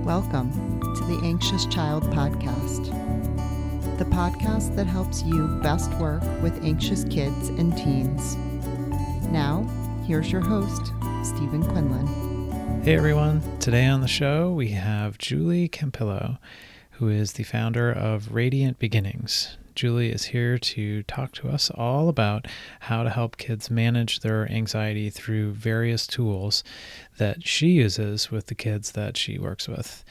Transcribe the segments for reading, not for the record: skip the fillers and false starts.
Welcome to the Anxious Child Podcast, the podcast that helps you best work with anxious kids and teens. Now, here's your host, Stephen Quinlan. Hey everyone, today on the show we have Julie Campilio, who is the founder of Radiant Beginnings. Julie is here to talk to us all about how to help kids manage their anxiety through various tools that she uses with the kids that she works with.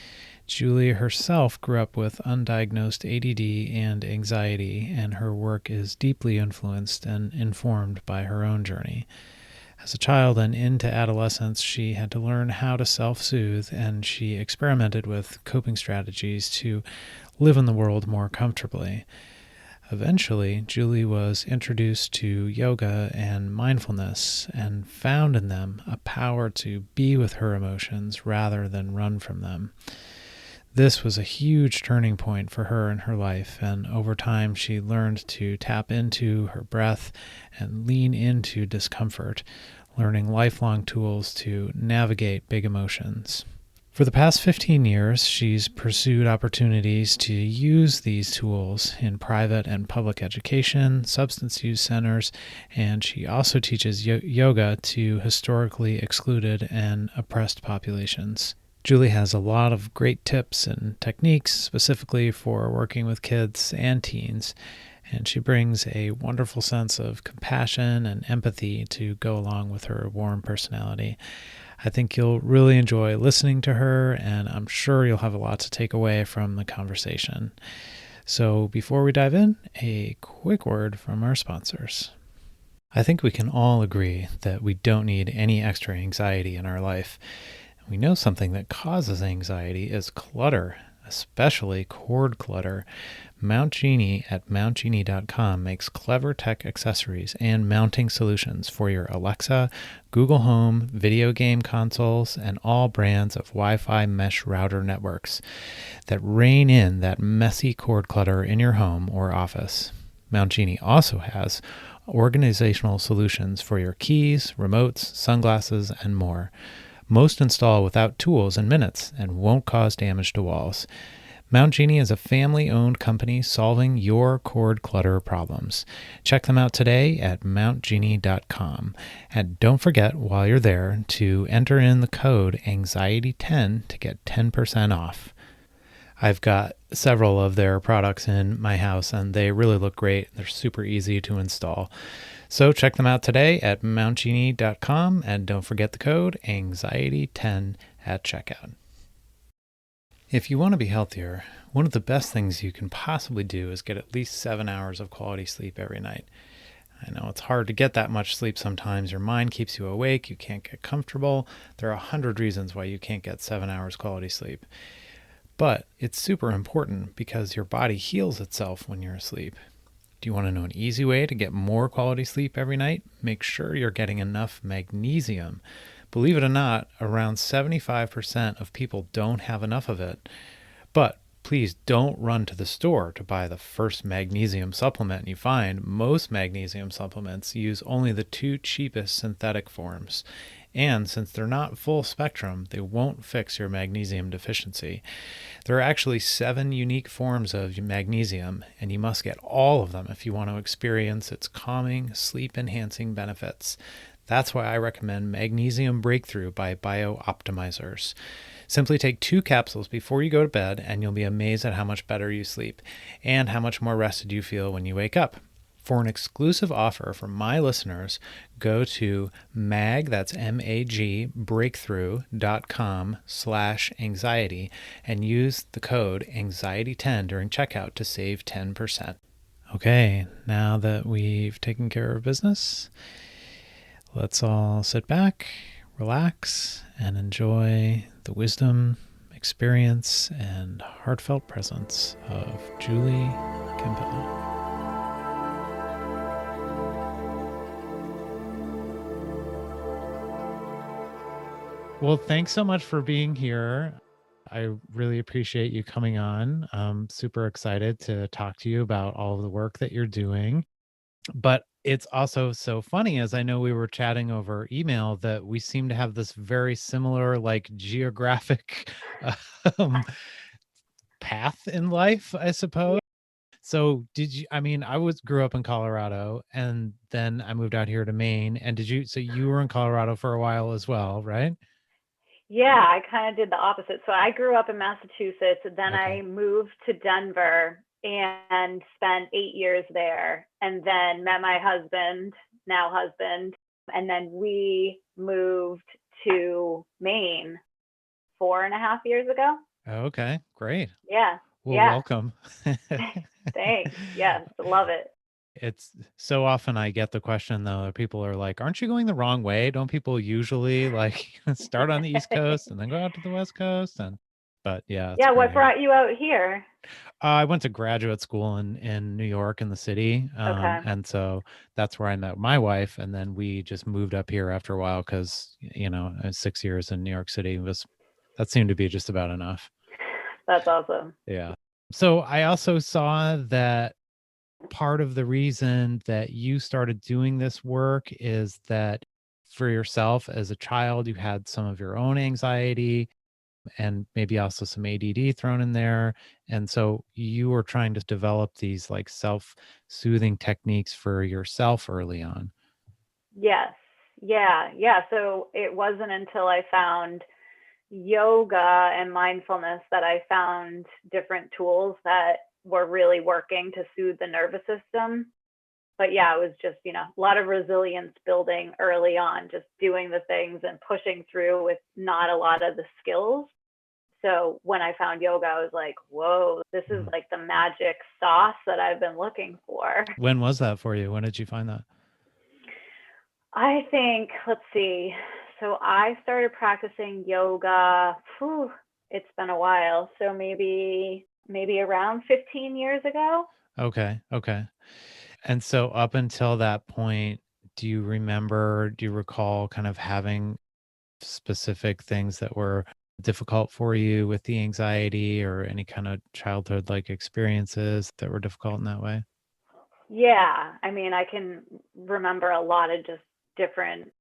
Julie herself grew up with undiagnosed ADD and anxiety, and her work is deeply influenced and informed by her own journey. As a child and into adolescence, she had to learn how to self-soothe, and she experimented with coping strategies to live in the world more comfortably. Eventually, Julie was introduced to yoga and mindfulness and found in them a power to be with her emotions rather than run from them. This was a huge turning point for her in her life, and over time she learned to tap into her breath and lean into discomfort, learning lifelong tools to navigate big emotions. For the past 15 years, she's pursued opportunities to use these tools in private and public education, substance use centers, and she also teaches yoga to historically excluded and oppressed populations. Julie has a lot of great tips and techniques specifically for working with kids and teens, and she brings a wonderful sense of compassion and empathy to go along with her warm personality. I think you'll really enjoy listening to her, and I'm sure you'll have a lot to take away from the conversation. So before we dive in, a quick word from our sponsors. I think we can all agree that we don't need any extra anxiety in our life. We know something that causes anxiety is clutter, especially cord clutter. Mount Genie at mountgenie.com makes clever tech accessories and mounting solutions for your Alexa, Google Home, video game consoles, and all brands of Wi-Fi mesh router networks that rein in that messy cord clutter in your home or office. Mount Genie also has organizational solutions for your keys, remotes, sunglasses, and more. Most install without tools in minutes and won't cause damage to walls. Mount Genie is a family-owned company solving your cord clutter problems. Check them out today at mountgenie.com. And don't forget, while you're there, to enter in the code anxiety10 to get 10% off. I've got several of their products in my house, and they really look great. They're super easy to install. So check them out today at mountgenie.com, and don't forget the code anxiety10 at checkout. If you want to be healthier, one of the best things you can possibly do is get at least 7 hours of quality sleep every night. I know it's hard to get that much sleep sometimes. Your mind keeps you awake, you can't get comfortable. There are 100 reasons why you can't get 7 hours quality sleep. But it's super important because your body heals itself when you're asleep. Do you want to know an easy way to get more quality sleep every night? Make sure you're getting enough magnesium. Believe it or not, around 75% of people don't have enough of it. But please don't run to the store to buy the first magnesium supplement you find. Most magnesium supplements use only the two cheapest synthetic forms. And since they're not full spectrum, they won't fix your magnesium deficiency. There are actually 7 unique forms of magnesium, and you must get all of them if you want to experience its calming, sleep-enhancing benefits. That's why I recommend Magnesium Breakthrough by BioOptimizers. Simply take 2 capsules before you go to bed, and you'll be amazed at how much better you sleep and how much more rested you feel when you wake up. For an exclusive offer for my listeners, go to that's MAG, breakthrough.com/anxiety and use the code anxiety10 during checkout to save 10%. Okay, now that we've taken care of business, let's all sit back, relax, and enjoy the wisdom, experience, and heartfelt presence of Julie Campilio. Well, thanks so much for being here. I really appreciate you coming on. I'm super excited to talk to you about all of the work that you're doing. But it's also so funny, as I know we were chatting over email, that we seem to have this very similar, like, geographic um, path in life, I suppose. Yeah. So did you, I mean, grew up in Colorado, and then I moved out here to Maine. And so you were in Colorado for a while as well, right? Yeah, I kind of did the opposite. So I grew up in Massachusetts, then Okay. I moved to Denver and spent 8 years there, and then met my husband, now husband, and then we moved to Maine 4.5 years ago. Okay, great. Yeah, Well, yeah. welcome. Thanks. Yes, love it. It's so often I get the question though, people are like, "Aren't you going the wrong way? Don't people usually like start on the East Coast and then go out to the West Coast?" And but yeah, it's Yeah, great what here. brought you out here? I went to graduate school in New York in the city, Okay. and so that's where I met my wife, and then we just moved up here after a while because 6 years in New York City was that seemed to be just about enough. That's awesome. Yeah. So I also saw that part of the reason that you started doing this work is that for yourself as a child, you had some of your own anxiety and maybe also some ADD thrown in there. And so you were trying to develop these like self-soothing techniques for yourself early on. Yes. Yeah. Yeah. So it wasn't until I found yoga and mindfulness that I found different tools that were really working to soothe the nervous system. But yeah, it was just, a lot of resilience building early on, just doing the things and pushing through with not a lot of the skills. So when I found yoga, I was like, whoa, this is Mhm. like the magic sauce that I've been looking for. When was that for you? When did you find that? I think, let's see. So I started practicing yoga. It's been a while. So maybe around 15 years ago. Okay. Okay. And so up until that point, do you recall kind of having specific things that were difficult for you with the anxiety or any kind of childhood like experiences that were difficult in that way? Yeah, I mean, I can remember a lot of just different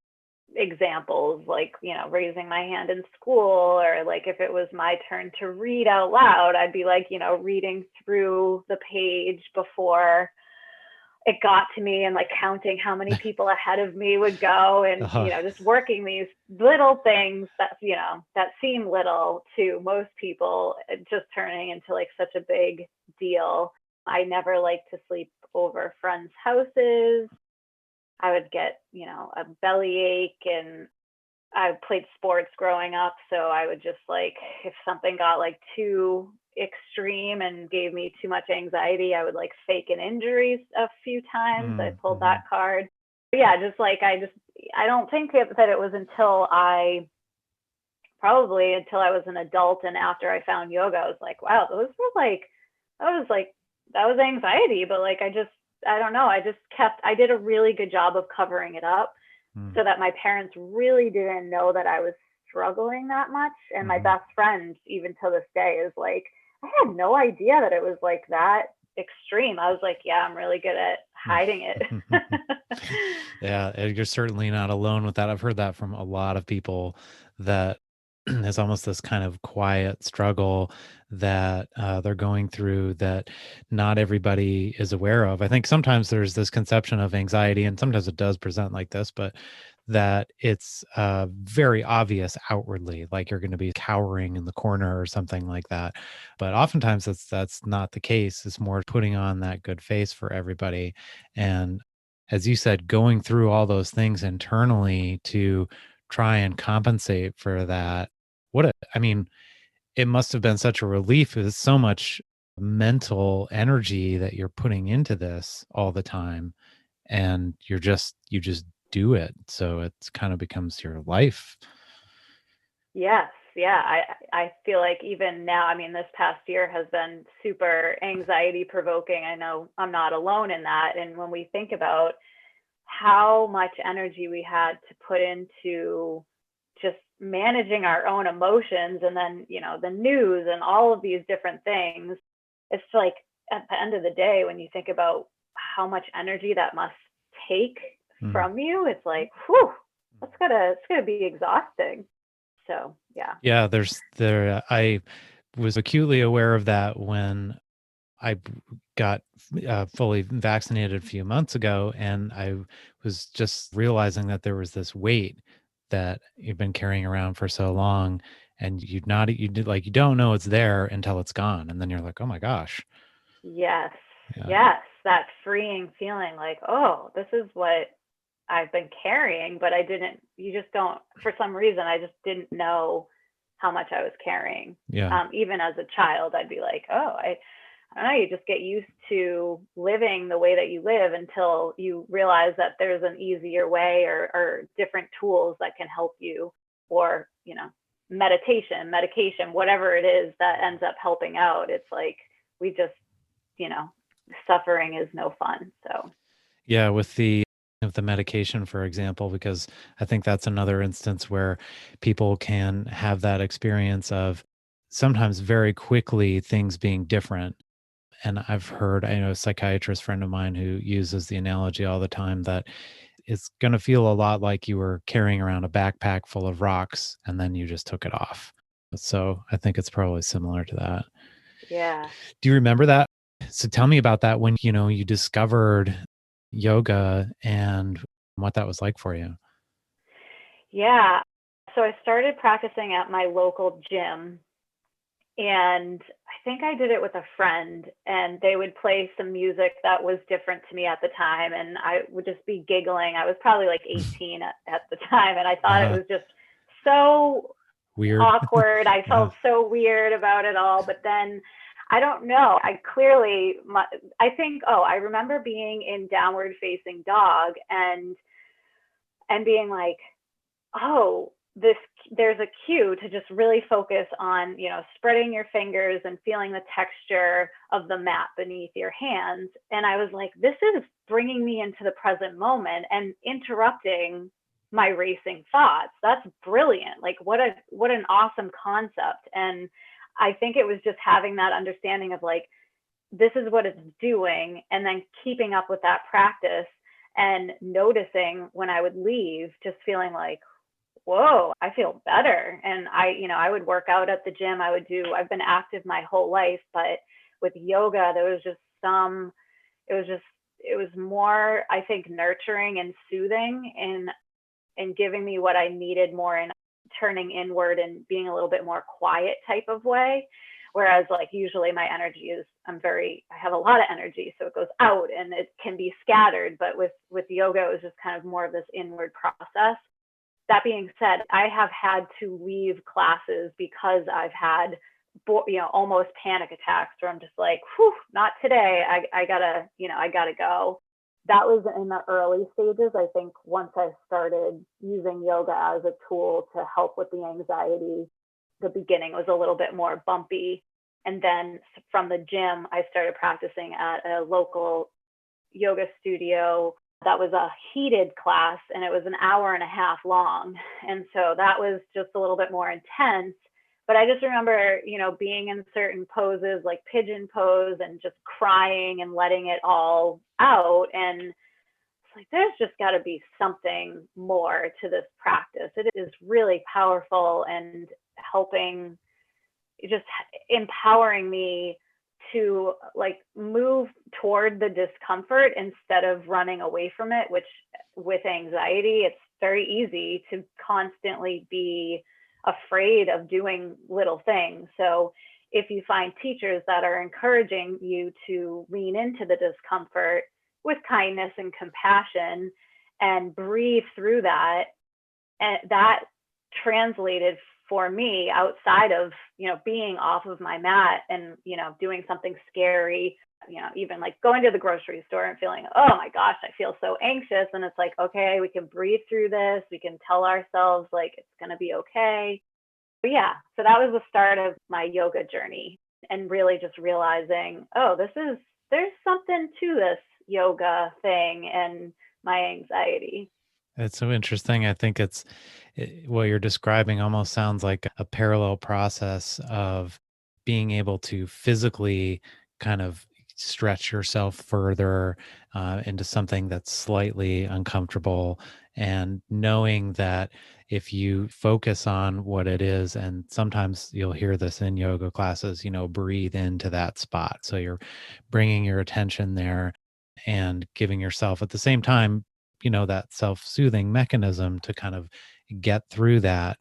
examples, like, raising my hand in school, or like if it was my turn to read out loud, I'd be like, reading through the page before it got to me, and like counting how many people ahead of me would go, and Uh-huh. just working these little things that that seem little to most people, just turning into like such a big deal. I never liked to sleep over friends' houses. I would get a bellyache, and I played sports growing up, so I would just like, if something got like too extreme and gave me too much anxiety, I would like fake an injury a few times. I pulled Mm-hmm. that card. But yeah, just like I don't think that it was until probably until I was an adult and after I found yoga, I was like, wow, those were like that was anxiety, but like I don't know, I did a really good job of covering it up so that my parents really didn't know that I was struggling that much. And my Mm-hmm. best friend, even to this day, is like, I had no idea that it was like that extreme. I was like, yeah, I'm really good at hiding it. Yeah, you're certainly not alone with that. I've heard that from a lot of people that there's almost this kind of quiet struggle that they're going through that not everybody is aware of. I think sometimes there's this conception of anxiety, and sometimes it does present like this, but that it's very obvious outwardly, like you're going to be cowering in the corner or something like that. But oftentimes that's not the case. It's more putting on that good face for everybody. And as you said, going through all those things internally to try and compensate for that. I mean, it must have been such a relief. It's so much mental energy that you're putting into this all the time. And you just do it. So it's kind of becomes your life. Yes, yeah. I feel like even now, I mean, this past year has been super anxiety provoking. I know I'm not alone in that. And when we think about how much energy we had to put into just managing our own emotions, and then, the news and all of these different things, it's like at the end of the day, when you think about how much energy that must take Mm. from you, it's like, whew, it's gonna be exhausting. So yeah. Yeah, I was acutely aware of that when I got fully vaccinated a few months ago, and I was just realizing that there was this weight that you've been carrying around for so long, and you don't know it's there until it's gone, and then you're like, oh my gosh. Yes. Yeah. Yes. That freeing feeling like, oh, this is what I've been carrying, but you just don't, for some reason, I just didn't know how much I was carrying. Yeah. Even as a child, I'd be like, oh, I don't know, you just get used to living the way that you live until you realize that there's an easier way or different tools that can help you, or, meditation, medication, whatever it is that ends up helping out. It's like, we just, suffering is no fun. So Yeah, with the medication, for example, because I think that's another instance where people can have that experience of sometimes very quickly things being different. And I know a psychiatrist friend of mine who uses the analogy all the time that it's going to feel a lot like you were carrying around a backpack full of rocks and then you just took it off. So I think it's probably similar to that. yeah. Do you remember that? So tell me about that when, you discovered yoga and what that was like for you. Yeah. So I started practicing at my local gym, and I think I did it with a friend, and they would play some music that was different to me at the time, and I would just be giggling. I was probably like 18 at the time, and I thought it was just so Weird. awkward. I Yeah. felt so weird about it all, but then I don't know. I remember being in downward facing dog and being like, oh, there's a cue to just really focus on, spreading your fingers and feeling the texture of the mat beneath your hands. And I was like, this is bringing me into the present moment and interrupting my racing thoughts. That's brilliant. Like, what an awesome concept. And I think it was just having that understanding of like, this is what it's doing, and then keeping up with that practice and noticing when I would leave, just feeling like, whoa, I feel better. And I would work out at the gym. I've been active my whole life, but with yoga, it was more, I think, nurturing and soothing and giving me what I needed more in turning inward and being a little bit more quiet type of way. Whereas like usually my energy I have a lot of energy, so it goes out and it can be scattered. But with yoga, it was just kind of more of this inward process. That being said, I have had to leave classes because I've had, almost panic attacks where I'm just like, whew, not today. I gotta go. That was in the early stages. I think once I started using yoga as a tool to help with the anxiety, the beginning was a little bit more bumpy. And then from the gym, I started practicing at a local yoga studio. That was a heated class, and it was an hour and a half long. And so that was just a little bit more intense. But I just remember, being in certain poses like pigeon pose and just crying and letting it all out. And it's like, there's just got to be something more to this practice. It is really powerful and helping, just empowering me to like move toward the discomfort instead of running away from it, which with anxiety, it's very easy to constantly be afraid of doing little things. So if you find teachers that are encouraging you to lean into the discomfort with kindness and compassion and breathe through that, and that translated for me outside of, being off of my mat and, doing something scary, even like going to the grocery store and feeling, oh my gosh, I feel so anxious. And it's like, okay, we can breathe through this. We can tell ourselves like, it's going to be okay. But yeah, so that was the start of my yoga journey, and really just realizing, oh, there's something to this yoga thing and my anxiety. It's so interesting. I think what you're describing almost sounds like a parallel process of being able to physically kind of stretch yourself further into something that's slightly uncomfortable, and knowing that if you focus on what it is, and sometimes you'll hear this in yoga classes, breathe into that spot. So you're bringing your attention there and giving yourself at the same time, that self-soothing mechanism to kind of get through that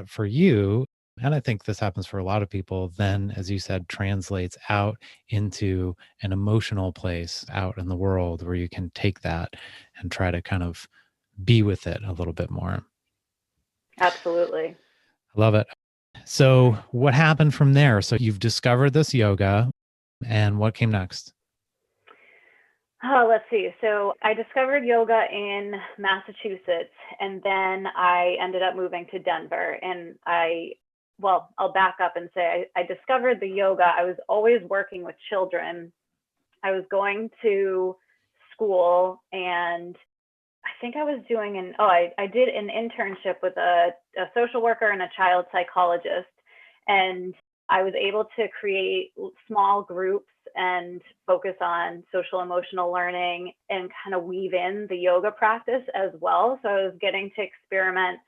for you. And I think this happens for a lot of people, then, as you said, translates out into an emotional place out in the world where you can take that and try to kind of be with it a little bit more. Absolutely. I love it. So what happened from there? So you've discovered this yoga, and what came next? Oh, let's see. So I discovered yoga in Massachusetts, and then I ended up moving to Denver. And I'll back up and say I discovered the yoga. I was always working with children. I was going to school, and I think I was doing I did an internship with a social worker and a child psychologist. And I was able to create small groups and focus on social emotional learning and kind of weave in the yoga practice as well. So I was getting to experiment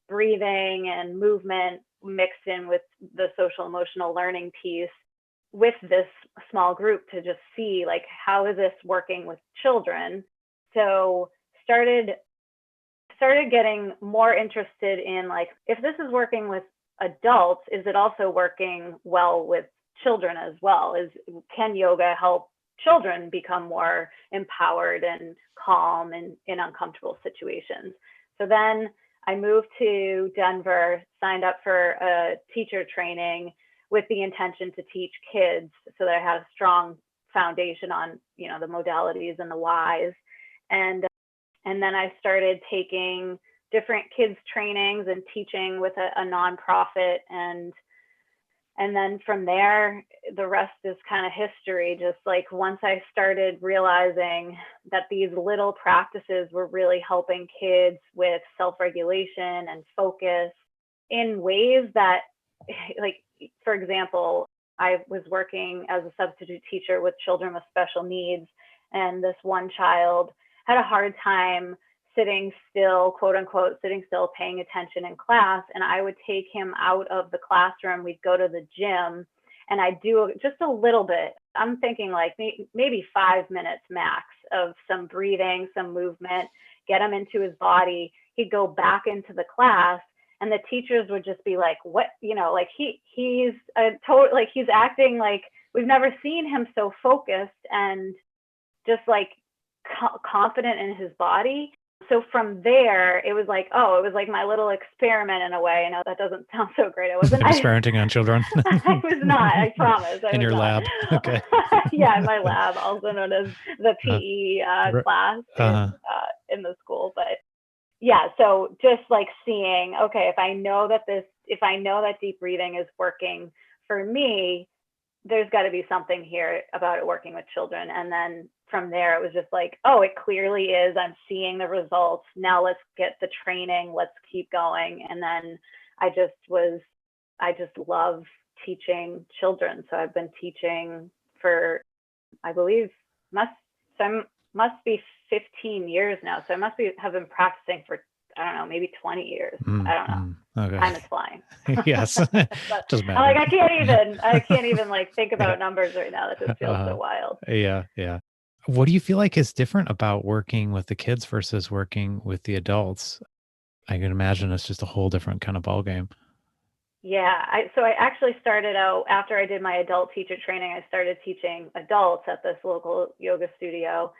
breathing and movement mixed in with the social emotional learning piece with this small group to just see like, how is this working with children? So started getting more interested in like, if this is working with adults, is it also working well with children as well? Can yoga help children become more empowered and calm in uncomfortable situations? So then I moved to Denver, signed up for a teacher training with the intention to teach kids, so that I had a strong foundation on, the modalities and the whys. And then I started taking different kids trainings and teaching with a nonprofit. And then from there, the rest is kind of history. Just like once I started realizing that these little practices were really helping kids with self-regulation and focus in ways that, like, for example, I was working as a substitute teacher with children with special needs. And this one child had a hard time sitting still, quote unquote, sitting still, paying attention in class. And I would take him out of the classroom. We'd go to the gym and I'd do just a little bit. I'm thinking like maybe 5 minutes max of some breathing, some movement, get him into his body. He'd go back into the class and the teachers would just be like, what, like he's he's acting like we've never seen him so focused and just like confident in his body. So from there, it was like my little experiment in a way. I know that doesn't sound so great. I wasn't experimenting on children. I was not, I promise. In your lab. Okay. Yeah, in my lab, also known as the PE class in the school. But yeah, so just like seeing, okay, if I know that deep breathing is working for me, there's got to be something here about it working with children. And then from there, it was just like, oh, it clearly is. I'm seeing the results. Now let's get the training. Let's keep going. And then I just love teaching children. So I've been teaching for, I believe, must be 15 years now. So I have been practicing for, I don't know, maybe 20 years. I don't know. Okay. Time is flying. Yes. Doesn't matter. Like I can't even like think about numbers right now. That just feels so wild. Yeah. Yeah. What do you feel like is different about working with the kids versus working with the adults? I can imagine it's just a whole different kind of ballgame. Yeah. So I actually started out after I did my adult teacher training, I started teaching adults at this local yoga studio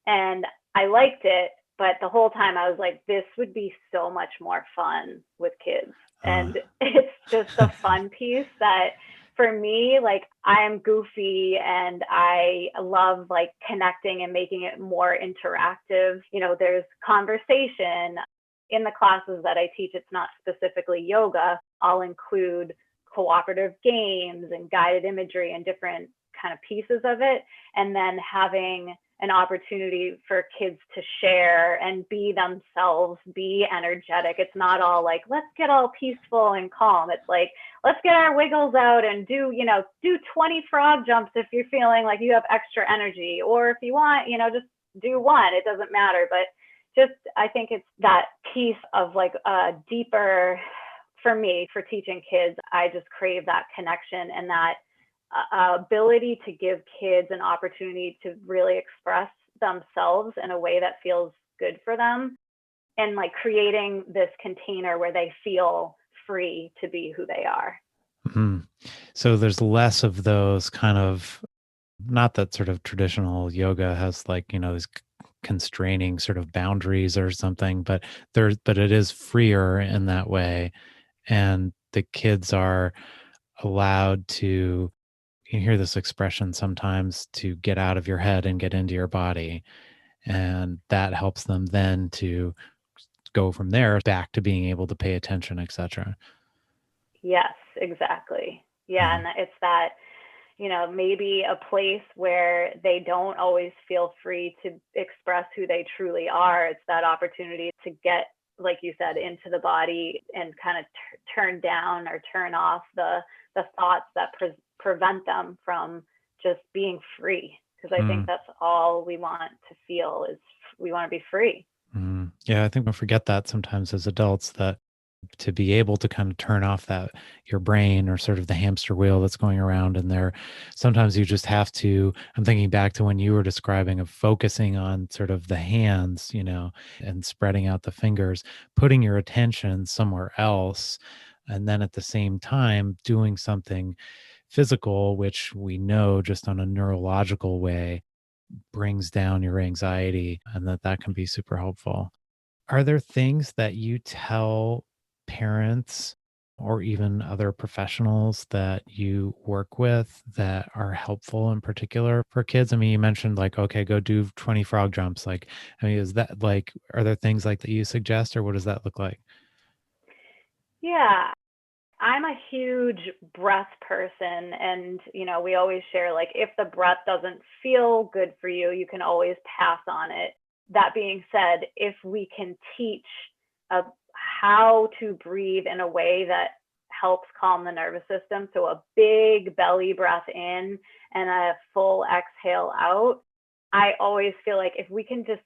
and I liked it. But the whole time I was like, this would be so much more fun with kids. And it's just the fun piece that for me, like I am goofy and I love like connecting and making it more interactive. There's conversation in the classes that I teach. It's not specifically yoga. I'll include cooperative games and guided imagery and different kind of pieces of it. And then having an opportunity for kids to share and be themselves, be energetic. It's not all like, let's get all peaceful and calm. It's like, let's get our wiggles out and do 20 frog jumps if you're feeling like you have extra energy, or if you want, just do one. It doesn't matter. But just, I think it's that piece of like a deeper, for me, for teaching kids, I just crave that connection and that ability to give kids an opportunity to really express themselves in a way that feels good for them, and like creating this container where they feel free to be who they are. Mm-hmm. So there's less of those kind of, not that sort of traditional yoga has like, these constraining sort of boundaries or something, but it is freer in that way. And the kids are allowed to, you hear this expression sometimes, to get out of your head and get into your body. And that helps them then to go from there back to being able to pay attention, etc. Yes, exactly. Yeah. Mm-hmm. And it's that, maybe a place where they don't always feel free to express who they truly are. It's that opportunity to get, like you said, into the body and kind of turn down or turn off the thoughts that prevent them from just being free. Because I think that's all we want to feel, is we want to be free. Yeah, I think we forget that sometimes as adults, that to be able to kind of turn off that, your brain, or sort of the hamster wheel that's going around in there, sometimes you just have to, I'm thinking back to when you were describing of focusing on sort of the hands, and spreading out the fingers, putting your attention somewhere else, and then at the same time doing something physical, which we know just on a neurological way brings down your anxiety, and that can be super helpful. Are there things that you tell parents or even other professionals that you work with that are helpful in particular for kids? I mean, you mentioned like, okay, go do 20 frog jumps. Like, I mean, is that like, are there things like that you suggest, or what does that look like? Yeah. I'm a huge breath person, and we always share, like, if the breath doesn't feel good for you, you can always pass on it. That being said, if we can teach how to breathe in a way that helps calm the nervous system, so a big belly breath in and a full exhale out, I always feel like if we can just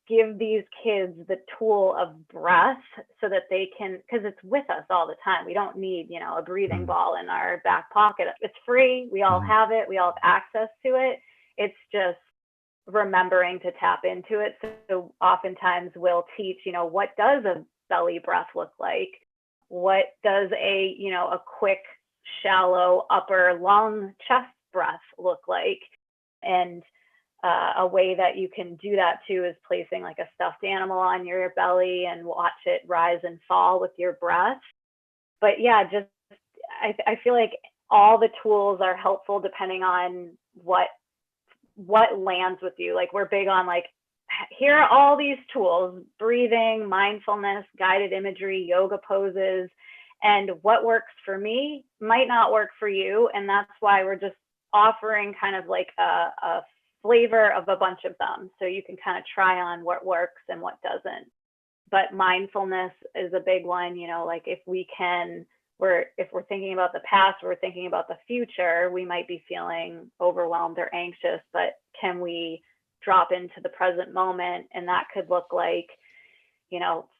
give these kids the tool of breath so that they can, because it's with us all the time. We don't need, a breathing ball in our back pocket. It's free. We all have it. We all have access to it. It's just remembering to tap into it. So oftentimes we'll teach, what does a belly breath look like? What does a quick, shallow upper lung chest breath look like? And a way that you can do that too is placing like a stuffed animal on your belly and watch it rise and fall with your breath. But yeah, just I feel like all the tools are helpful depending on what lands with you. Like, we're big on like, here are all these tools: breathing, mindfulness, guided imagery, yoga poses, and what works for me might not work for you. And that's why we're just offering kind of like a flavor of a bunch of them, so you can kind of try on what works and what doesn't. But mindfulness is a big one. Like, if we're thinking about the past, we're thinking about the future, we might be feeling overwhelmed or anxious, but can we drop into the present moment? And that could look like,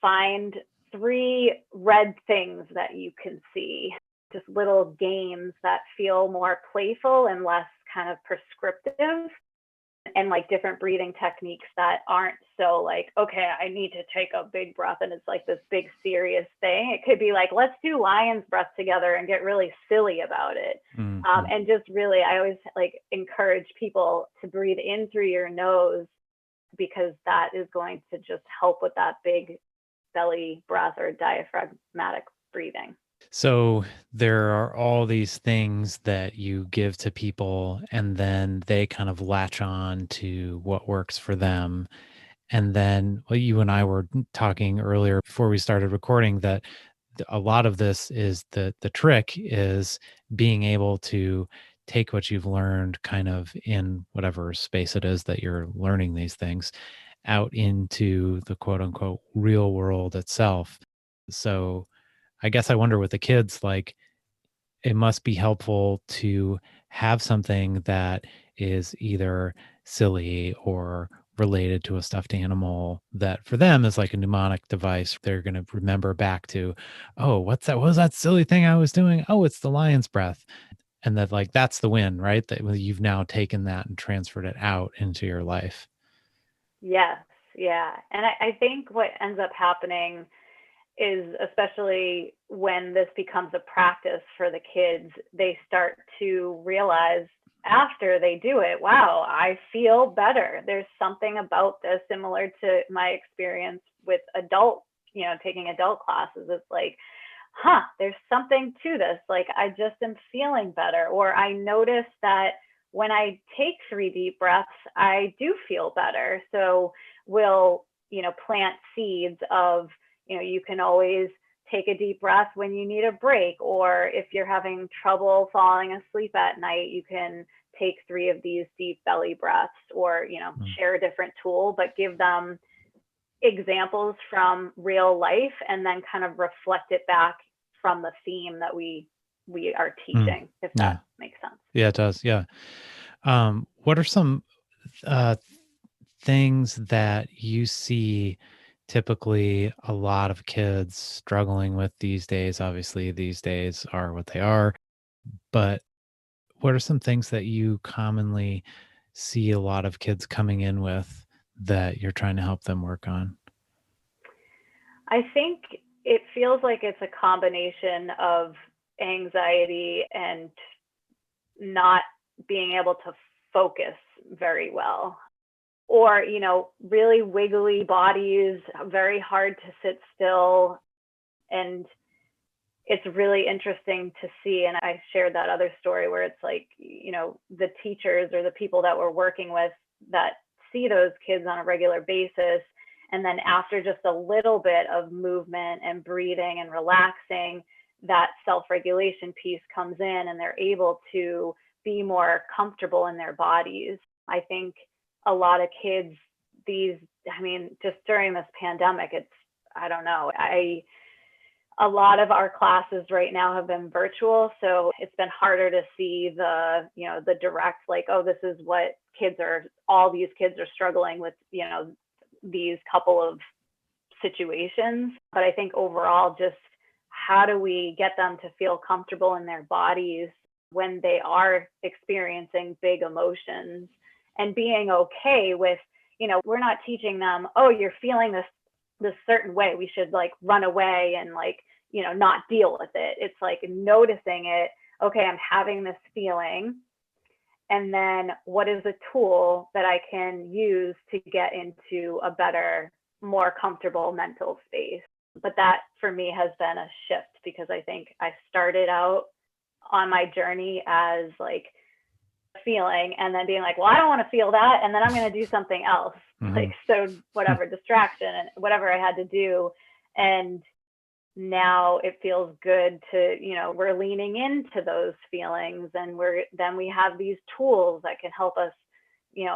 find 3 red things that you can see, just little games that feel more playful and less kind of prescriptive, and like different breathing techniques that aren't so like, okay, I need to take a big breath and it's like this big serious thing. It could be like, let's do lion's breath together and get really silly about it. And just really, I always like encourage people to breathe in through your nose, because that is going to just help with that big belly breath or diaphragmatic breathing. So there are all these things that you give to people, and then they kind of latch on to what works for them. And then, well, you and I were talking earlier before we started recording that a lot of this is the trick is being able to take what you've learned kind of in whatever space it is that you're learning these things out into the quote unquote real world itself. So I guess I wonder with the kids, like, it must be helpful to have something that is either silly or related to a stuffed animal that for them is like a mnemonic device. They're going to remember back to, oh, what's that? What was that silly thing I was doing? Oh, it's the lion's breath. And that, like, that's the win, right? That you've now taken that and transferred it out into your life. Yes, yeah. And I think what ends up happening is, especially when this becomes a practice for the kids, they start to realize after they do it, wow, I feel better. There's something about this similar to my experience with taking adult classes. It's like, there's something to this. Like, I just am feeling better. Or I notice that when I take 3 deep breaths, I do feel better. So we'll, plant seeds of, you can always take a deep breath when you need a break, or if you're having trouble falling asleep at night, you can take 3 of these deep belly breaths, or, share a different tool, but give them examples from real life and then kind of reflect it back from the theme that we are teaching, if that makes sense. Yeah, it does. Yeah. What are some uh, things that you see typically a lot of kids struggling with these days? Obviously, these days are what they are, but what are some things that you commonly see a lot of kids coming in with that you're trying to help them work on? I think it feels like it's a combination of anxiety and not being able to focus very well, or, really wiggly bodies, very hard to sit still. And it's really interesting to see. And I shared that other story where it's like, the teachers or the people that we're working with that see those kids on a regular basis. And then after just a little bit of movement and breathing and relaxing, that self-regulation piece comes in and they're able to be more comfortable in their bodies. I think a lot of kids just during this pandemic, I don't know, a lot of our classes right now have been virtual. So it's been harder to see the direct, like, oh, this is what all these kids are struggling with, these couple of situations. But I think overall, just how do we get them to feel comfortable in their bodies when they are experiencing big emotions, and being okay with, we're not teaching them, oh, you're feeling this certain way, we should like run away and like, not deal with it. It's like noticing it. Okay, I'm having this feeling. And then what is a tool that I can use to get into a better, more comfortable mental space? But that for me has been a shift, because I think I started out on my journey as like feeling, and then being like, well, I don't want to feel that. And then I'm going to do something else. Mm-hmm. Like, so whatever distraction and whatever I had to do. And now it feels good to, we're leaning into those feelings, and then we have these tools that can help us,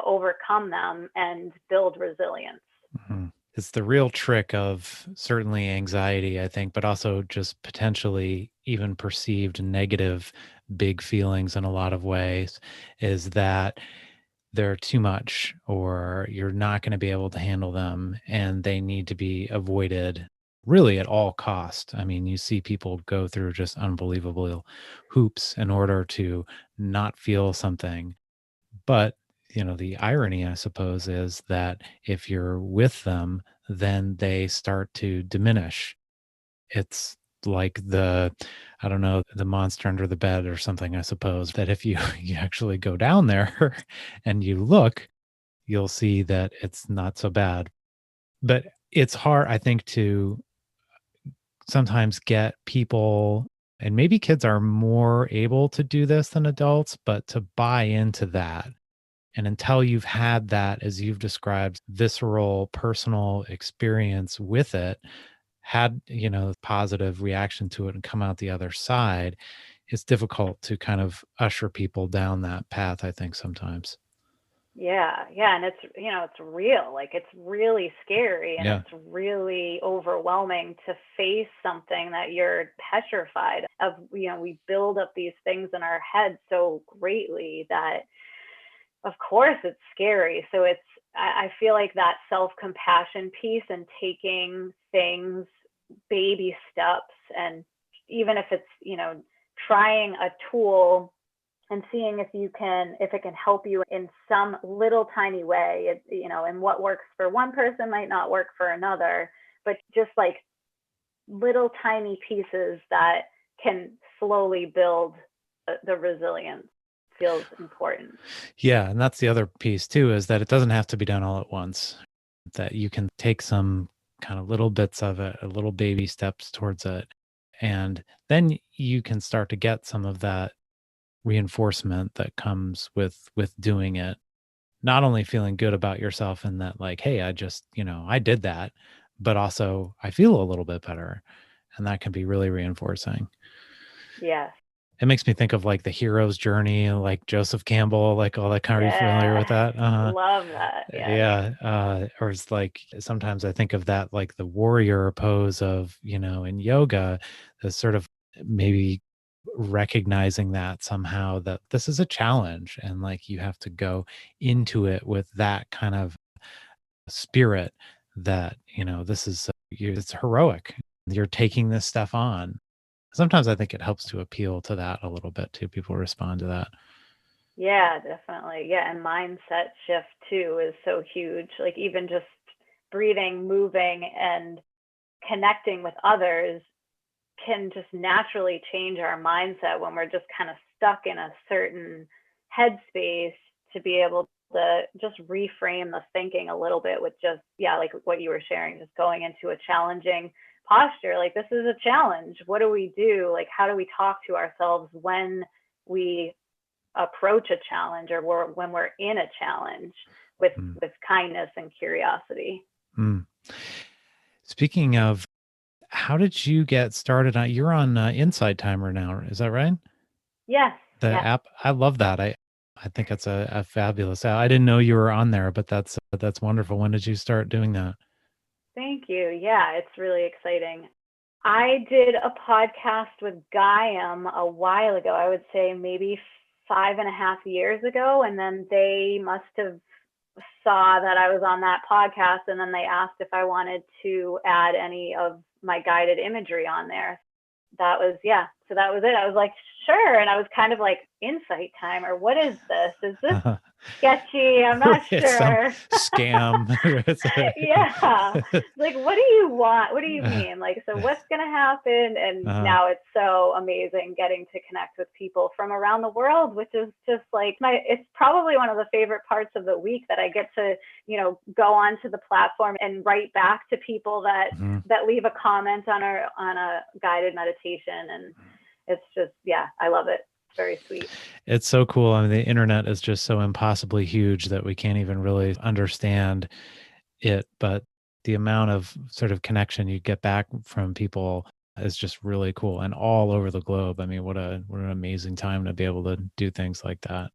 overcome them and build resilience. Mm-hmm. It's the real trick of certainly anxiety, I think, but also just potentially even perceived negative big feelings in a lot of ways, is that they're too much, or you're not going to be able to handle them, and they need to be avoided really at all cost. I mean, you see people go through just unbelievable hoops in order to not feel something. But, the irony, I suppose, is that if you're with them, then they start to diminish. It's like I don't know, the monster under the bed or something, I suppose, that if you, you actually go down there and you look, you'll see that it's not so bad. But it's hard, I think, to sometimes get people, and maybe kids are more able to do this than adults, but to buy into that. And until you've had that, as you've described, visceral personal experience with it, had, positive reaction to it and come out the other side, it's difficult to kind of usher people down that path, I think, sometimes. Yeah, yeah, and it's real. Like it's really scary and Yeah. it's really overwhelming to face something that you're petrified of. We build up these things in our head so greatly that of course it's scary. So I feel like that self-compassion piece and taking things baby steps, and even if it's, trying a tool and seeing if it can help you in some little tiny way, and what works for one person might not work for another, but just like little tiny pieces that can slowly build the resilience feels important. Yeah. And that's the other piece too, is that it doesn't have to be done all at once, that you can take some kind of little bits of it, a little baby steps towards it. And then you can start to get some of that reinforcement that comes with doing it, not only feeling good about yourself and that like, hey, I just, I did that, but also I feel a little bit better, and that can be really reinforcing. Yes. It makes me think of like the hero's journey, like Joseph Campbell, like all that kind. Are you familiar with Yeah. that? Love that. Yes. Yeah. Or it's like sometimes I think of that like the warrior pose of, in yoga, the sort of maybe recognizing that somehow that this is a challenge and like you have to go into it with that kind of spirit that, this is, it's heroic. You're taking this stuff on. Sometimes I think it helps to appeal to that a little bit too. People respond to that. Yeah, definitely. Yeah, and mindset shift too is so huge. Like even just breathing, moving, and connecting with others can just naturally change our mindset when we're just kind of stuck in a certain headspace, to be able to just reframe the thinking a little bit with just, yeah, like what you were sharing, just going into a challenging posture. Like, this is a challenge. What do we do? Like, how do we talk to ourselves when we approach a challenge, or when we're in a challenge, with Mm. kindness and curiosity? Mm. Speaking of, how did you get started on? You're on Insight Timer now, is that right? Yes. The Yeah. app, I love that. I think it's a fabulous app. I didn't know you were on there, but that's wonderful. When did you start doing that? Thank you. Yeah, it's really exciting. I did a podcast with Gaiam a while ago. I would say maybe 5.5 years ago. And then they must have saw that I was on that podcast. And then they asked if I wanted to add any of my guided imagery on there. That was, yeah. So that was it. I was like, sure. And I was kind of like, Insight Timer, what is this? Is this sketchy? I'm not It's some sure. scam. Yeah. Like, what do you want? What do you mean? Like, so what's going to happen? And now it's so amazing getting to connect with people from around the world, which is just like it's probably one of the favorite parts of the week, that I get to, go onto the platform and write back to people that, that leave a comment on a guided meditation. And it's just, yeah, I love it. Very sweet. It's so cool. I mean, the internet is just so impossibly huge that we can't even really understand it. But the amount of sort of connection you get back from people is just really cool, and all over the globe. I mean, what an amazing time to be able to do things like that.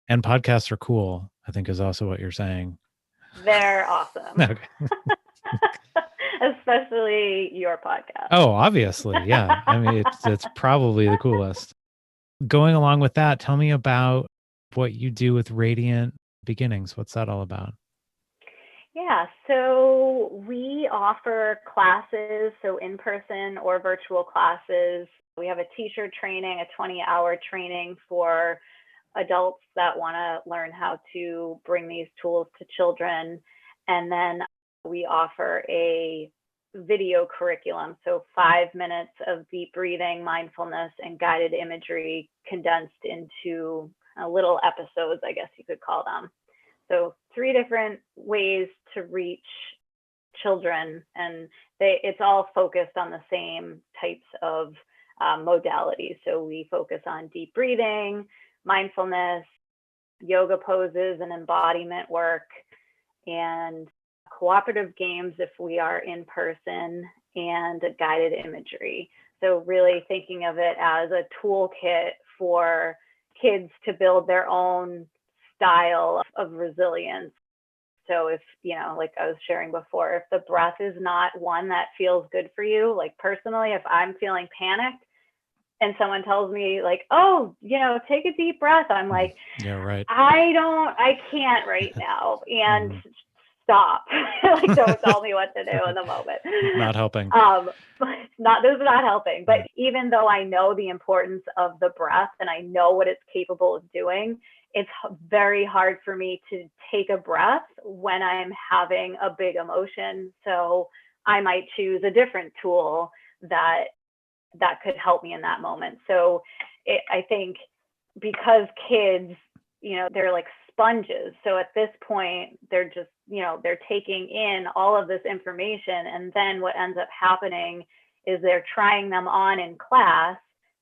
And podcasts are cool, I think, is also what you're saying. They're awesome. Okay. Especially your podcast. Oh, obviously. Yeah. I mean, it's probably the coolest. Going along with that, tell me about what you do with Radiant Beginnings. What's that all about? Yeah, so we offer classes, so in-person or virtual classes. We have a teacher training, a 20-hour training for adults that want to learn how to bring these tools to children. And then we offer a video curriculum, so 5 minutes of deep breathing, mindfulness, and guided imagery condensed into little episodes, I guess you could call them. So 3 different ways to reach children, and it's all focused on the same types of modalities. So we focus on deep breathing, mindfulness, yoga poses and embodiment work, and cooperative games if we are in person, and guided imagery. So really thinking of it as a toolkit for kids to build their own style of resilience. So if, like I was sharing before, if the breath is not one that feels good for you, like personally, if I'm feeling panicked and someone tells me like, oh, take a deep breath, I'm like, yeah, right. I can't right now. And stop. Like, don't tell me what to do in the moment. Not helping. This is not helping. But even though I know the importance of the breath and I know what it's capable of doing, it's very hard for me to take a breath when I'm having a big emotion. So I might choose a different tool that could help me in that moment. So I think because kids, they're like sponges. So at this point, they're just, they're taking in all of this information. And then what ends up happening is they're trying them on in class,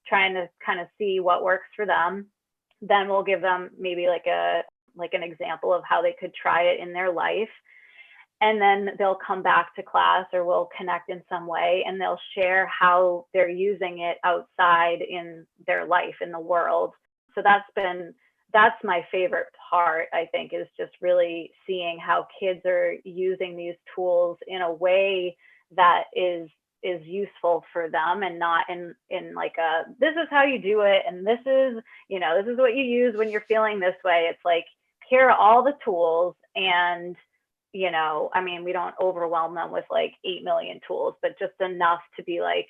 trying to kind of see what works for them. Then we'll give them maybe like an example of how they could try it in their life. And then they'll come back to class, or we'll connect in some way, and they'll share how they're using it outside in their life, in the world. So that's my favorite part, I think, is just really seeing how kids are using these tools in a way that is useful for them, and not in like this is how you do it, and this is what you use when you're feeling this way. It's like, here are all the tools, and we don't overwhelm them with like 8 million tools, but just enough to be like,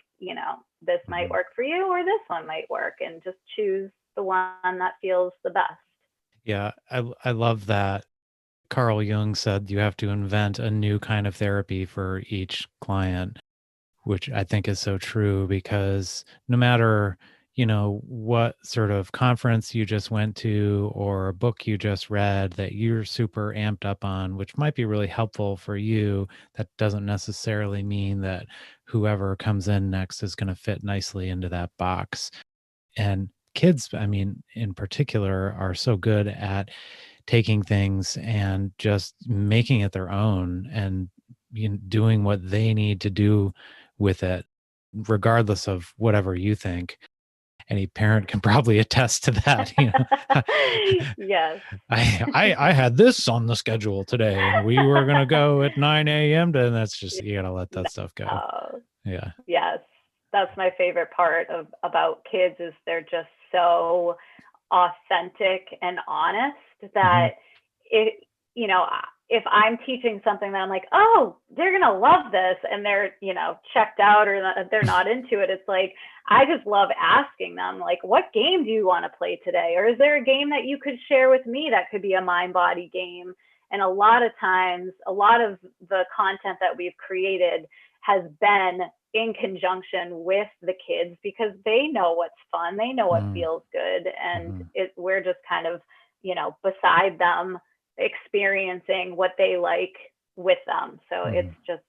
this might work for you, or this one might work, and just choose the one that feels the best. Yeah, I love that. Carl Jung said you have to invent a new kind of therapy for each client, which I think is so true, because no matter, what sort of conference you just went to or a book you just read that you're super amped up on, which might be really helpful for you, that doesn't necessarily mean that whoever comes in next is going to fit nicely into that box. And kids, in particular, are so good at taking things and just making it their own, and doing what they need to do with it, regardless of whatever you think. Any parent can probably attest to that. Yes. I had this on the schedule today, and we were going to go at 9 a.m. And that's just, you got to let that stuff go. Yeah. Yes. That's my favorite part about kids, is they're just so authentic and honest that if I'm teaching something that I'm like, oh, they're going to love this, and they're, checked out, or they're not into it, it's like, I just love asking them, like, what game do you want to play today? Or is there a game that you could share with me that could be a mind-body game? And a lot of times, a lot of the content that we've created has been in conjunction with the kids, because they know what's fun, they know what feels good, and we're just kind of, beside them, experiencing what they like with them. So it's just,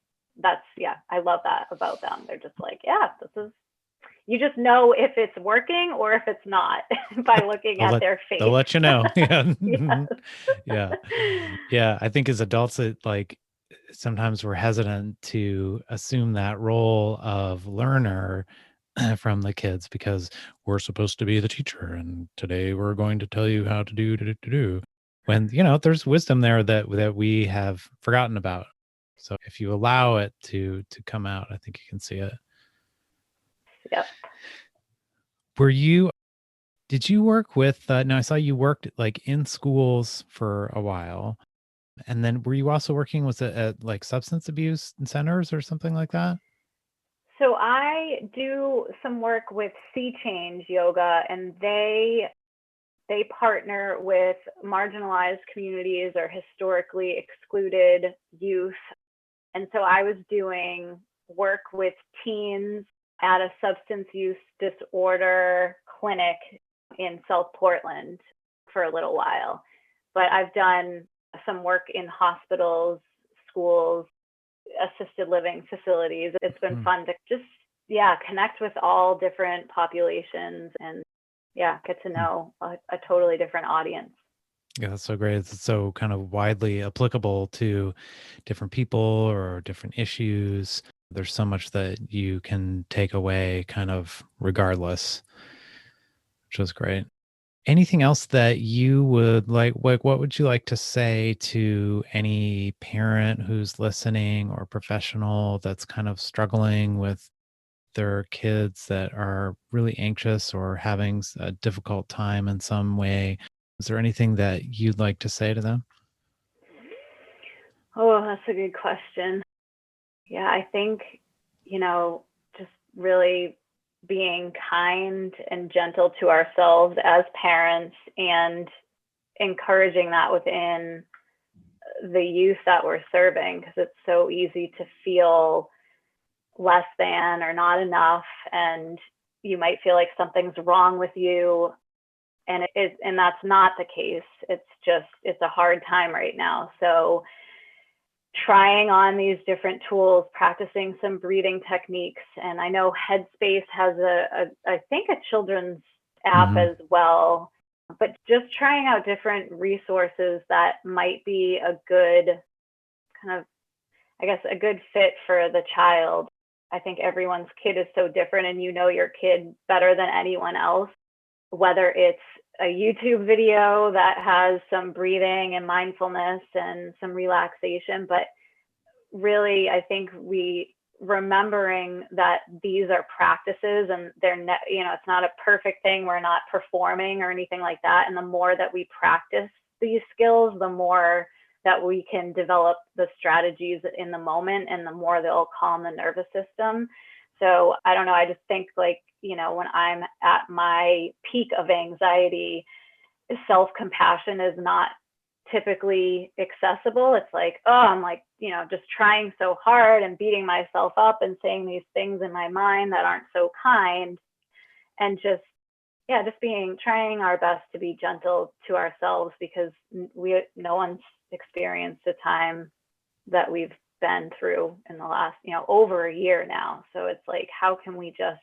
I love that about them. They're just like, yeah, you just know if it's working or if it's not by looking at their face. They'll let you know. Yeah. Yes. Yeah. I think as adults, sometimes we're hesitant to assume that role of learner from the kids, because we're supposed to be the teacher, and today we're going to tell you how to do. When, there's wisdom there that we have forgotten about. So if you allow it to come out, I think you can see it. Yep. Did you work with, no, I saw you worked like in schools for a while. And then were you also working, was it at like substance abuse centers or something like that? So I do some work with Sea Change Yoga, and they partner with marginalized communities or historically excluded youth. And so I was doing work with teens at a substance use disorder clinic in South Portland for a little while. But I've done some work in hospitals, schools, assisted living facilities. It's been fun to just, connect with all different populations and, get to know a totally different audience. Yeah, that's so great. It's so kind of widely applicable to different people or different issues. There's so much that you can take away kind of regardless, which is great. Anything else that you would like, what would you like to say to any parent who's listening or professional that's kind of struggling with their kids that are really anxious or having a difficult time in some way? Is there anything that you'd like to say to them? Oh, that's a good question. Yeah, I think, just really being kind and gentle to ourselves as parents and encouraging that within the youth that we're serving, because it's so easy to feel less than or not enough, and you might feel like something's wrong with you, and that's not the case. It's a hard time right now. So trying on these different tools, practicing some breathing techniques. And I know Headspace has I think a children's app Mm-hmm. as well, but just trying out different resources that might be a good kind of, I guess, a good fit for the child. I think everyone's kid is so different, and your kid better than anyone else, whether it's a YouTube video that has some breathing and mindfulness and some relaxation. But really, I think remembering that these are practices, and it's not a perfect thing. We're not performing or anything like that. And the more that we practice these skills, the more that we can develop the strategies in the moment, and the more they'll calm the nervous system. So I don't know. I just think, when I'm at my peak of anxiety, self-compassion is not typically accessible. It's like, oh, I'm just trying so hard and beating myself up and saying these things in my mind that aren't so kind. And trying our best to be gentle to ourselves, because no one's experienced a time that we've been through in the last, over a year now. So it's like, how can we just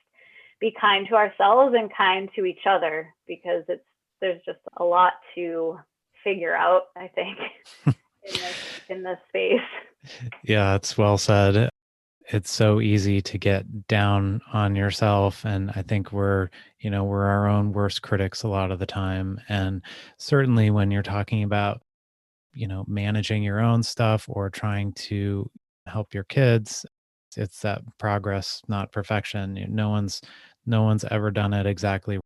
be kind to ourselves and kind to each other? Because there's just a lot to figure out, I think, in this space. Yeah, it's well said. It's so easy to get down on yourself. And I think we're our own worst critics a lot of the time. And certainly when you're talking about, managing your own stuff or trying to help your kids, it's that progress, not perfection. No one's ever done it exactly.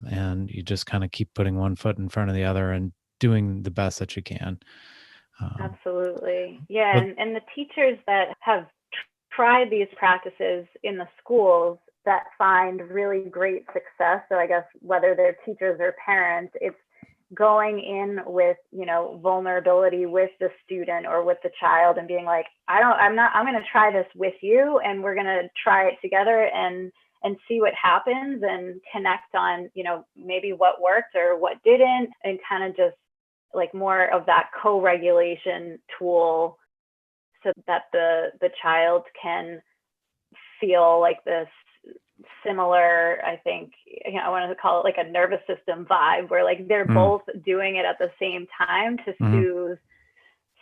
And you just kind of keep putting one foot in front of the other and doing the best that you can. Absolutely. Yeah. But And the teachers that have tried these practices in the schools that find really great success. So I guess whether they're teachers or parents, it's going in with, vulnerability with the student or with the child, and being like, I'm going to try this with you, and we're going to try it together and see what happens, and connect on, maybe what worked or what didn't, and kind of just like more of that co-regulation tool, so that the child can feel like this similar, I think, I want to call it like a nervous system vibe, where like they're both doing it at the same time to soothe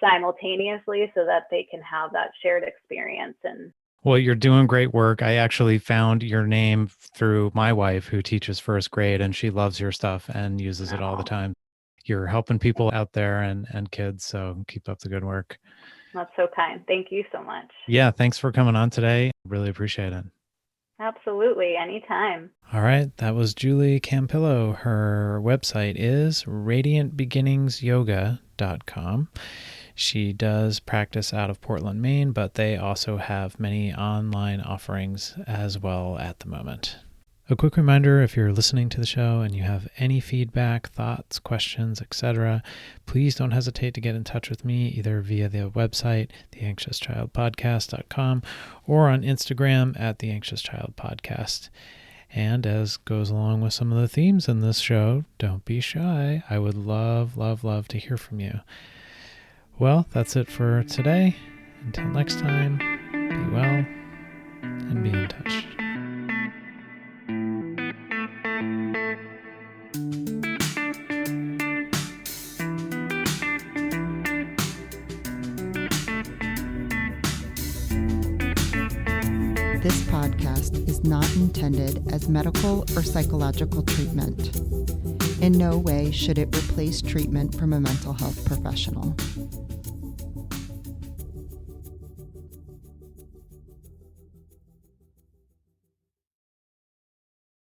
simultaneously, so that they can have that shared experience. And well, you're doing great work. I actually found your name through my wife, who teaches first grade, and she loves your stuff and uses it all the time. You're helping people out there and kids, so keep up the good work. That's so kind. Thank you so much. Yeah, thanks for coming on today. Really appreciate it. Absolutely. Anytime. All right, that was Julie Campilio. Her website is radiantbeginningsyoga.com. She does practice out of Portland, Maine, but they also have many online offerings as well at the moment. A quick reminder, if you're listening to the show and you have any feedback, thoughts, questions, etc., please don't hesitate to get in touch with me either via the website, theanxiouschildpodcast.com, or on Instagram at theanxiouschildpodcast. And as goes along with some of the themes in this show, don't be shy. I would love, love, love to hear from you. Well, that's it for today. Until next time, be well and be in touch. This podcast is not intended as medical or psychological treatment. In no way should it replace treatment from a mental health professional.